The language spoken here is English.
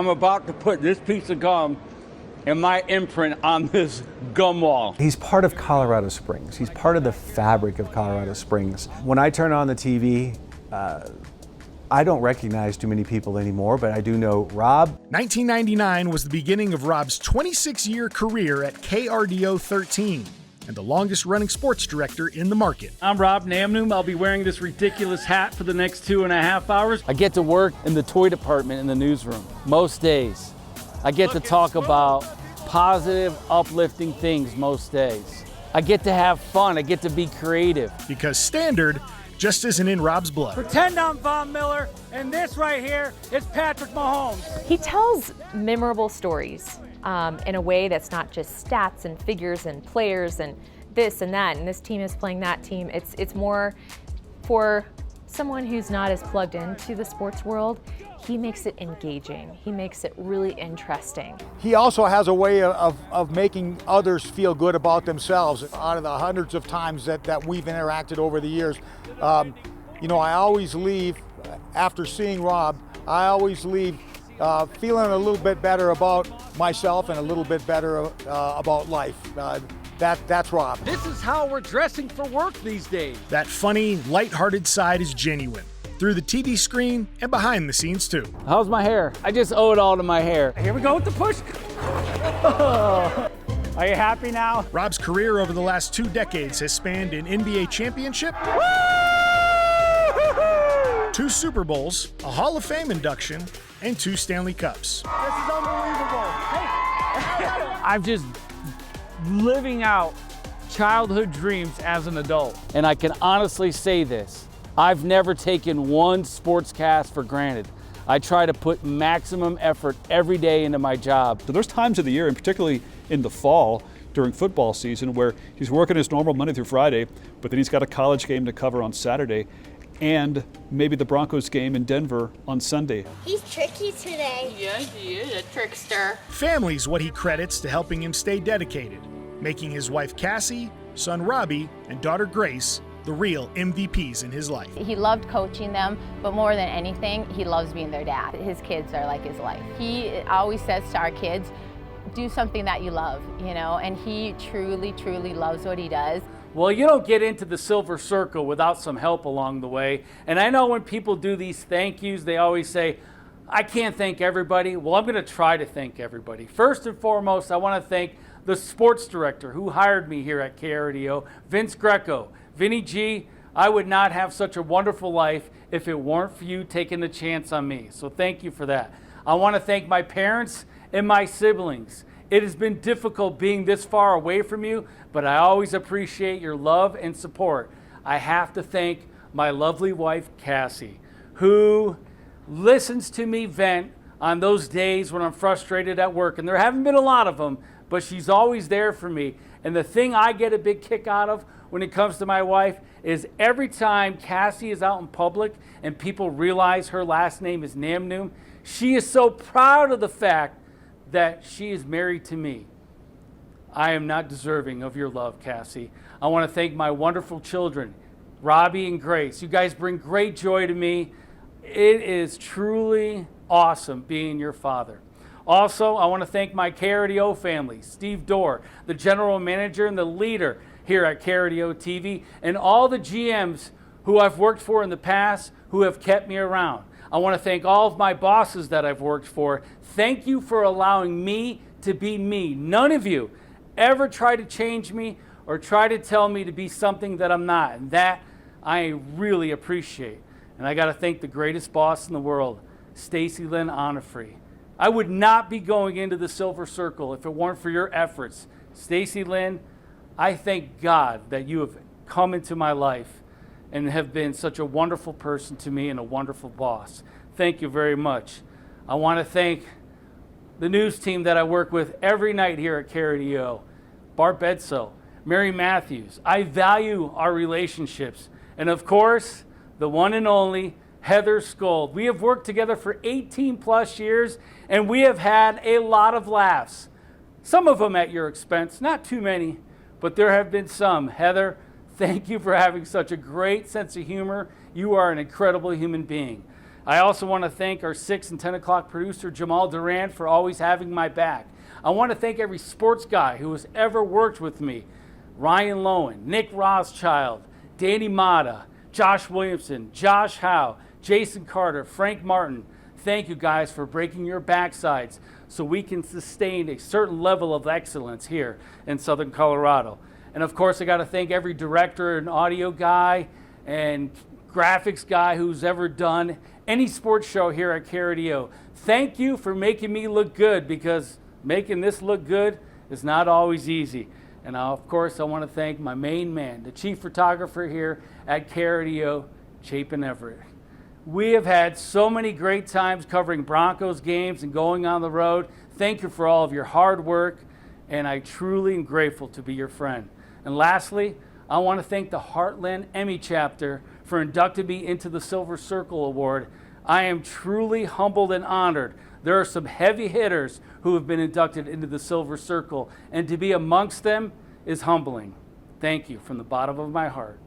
I'm about to put this piece of gum and my imprint on this gum wall. He's part of Colorado Springs. He's part of the fabric of Colorado Springs. When I turn on the TV, I don't recognize too many people anymore, but I do know Rob. 1999 was the beginning of Rob's 26-year career at KRDO 13 and the longest-running sports director in the market. I'm Rob Namnoum. I'll be wearing this ridiculous hat for the next 2.5 hours. I get to work in the toy department in the newsroom most days. I get to talk about positive, uplifting things most days. I get to have fun. I get to be creative. Because standard just isn't in Rob's blood. Pretend I'm Von Miller, and this right here is Patrick Mahomes. He tells memorable stories in a way that's not just stats and figures and players and this and that, and this team is playing that team. It's more for someone who's not as plugged into the sports world. He makes it engaging. He makes it really interesting. He also has a way of making others feel good about themselves. Out of the hundreds of times that we've interacted over the years, you know, I always leave, after seeing Rob, I always leave feeling a little bit better about myself and a little bit better about life. That's Rob. This is how we're dressing for work these days. That funny, lighthearted side is genuine, through the TV screen and behind the scenes too. How's my hair? I just owe it all to my hair. Here we go with the push. Are you happy now? Rob's career over the last 2 decades has spanned an NBA championship, 2 Super Bowls, a Hall of Fame induction, and 2 Stanley Cups. This is unbelievable. I'm just living out childhood dreams as an adult. And I can honestly say this, I've never taken one sportscast for granted. I try to put maximum effort every day into my job. So there's times of the year, and particularly in the fall during football season, where he's working his normal Monday through Friday, but then he's got a college game to cover on Saturday, and maybe the Broncos game in Denver on Sunday. He's tricky today. Yeah, he is a trickster. Family's what he credits to helping him stay dedicated, making his wife Cassie, son Robbie, and daughter Grace the real MVPs in his life. He loved coaching them, but more than anything, he loves being their dad. His kids are like his life. He always says to our kids, do something that you love, you know, and he truly, truly loves what he does. Well, you don't get into the Silver Circle without some help along the way. And I know when people do these thank yous, they always say, I can't thank everybody. Well, I'm going to try to thank everybody. First and foremost, I want to thank the sports director who hired me here at KRDO, Vince Greco. Vinny G, I would not have such a wonderful life if it weren't for you taking the chance on me. So thank you for that. I want to thank my parents and my siblings. It has been difficult being this far away from you, but I always appreciate your love and support. I have to thank my lovely wife, Cassie, who listens to me vent on those days when I'm frustrated at work, and there haven't been a lot of them, but she's always there for me. And the thing I get a big kick out of when it comes to my wife is every time Cassie is out in public and people realize her last name is Namnoum, she is so proud of the fact that she is married to me. I am not deserving of your love, Cassie. I want to thank my wonderful children, Robbie and Grace. You guys bring great joy to me. It is truly awesome being your father. Also, I want to thank my KRDO family, Steve Dorr, the general manager and the leader here at KRDO TV, and all the GMs who I've worked for in the past who have kept me around. I want to thank all of my bosses that I've worked for. Thank you for allowing me to be me. None of you ever try to change me or try to tell me to be something that I'm not, and that I really appreciate. And I got to thank the greatest boss in the world, Stacy Lynn Onifrey. I would not be going into the Silver Circle if it weren't for your efforts. Stacy Lynn, I thank God that you have come into my life and have been such a wonderful person to me and a wonderful boss. Thank you very much. I want to thank the news team that I work with every night here at KRDO, Bart Bedsoe, Mary Matthews. I value our relationships. And of course, the one and only Heather Skold. We have worked together for 18 plus years, and we have had a lot of laughs. Some of them at your expense, not too many, but there have been some. Heather, thank you for having such a great sense of humor. You are an incredible human being. I also want to thank our 6 and 10 o'clock producer, Jamal Durant, for always having my back. I want to thank every sports guy who has ever worked with me. Ryan Lowen, Nick Rothschild, Danny Mata, Josh Williamson, Josh Howe, Jason Carter, Frank Martin. Thank you guys for breaking your backsides so we can sustain a certain level of excellence here in Southern Colorado. And of course, I got to thank every director and audio guy and graphics guy who's ever done any sports show here at KRDO. Thank you for making me look good, because making this look good is not always easy. And of course, I want to thank my main man, the chief photographer here at KRDO, Chapin Everett. We have had so many great times covering Broncos games and going on the road. Thank you for all of your hard work, and I truly am grateful to be your friend. And lastly, I want to thank the Heartland Emmy chapter for inducting me into the Silver Circle Award. I am truly humbled and honored. There are some heavy hitters who have been inducted into the Silver Circle, and to be amongst them is humbling. Thank you from the bottom of my heart.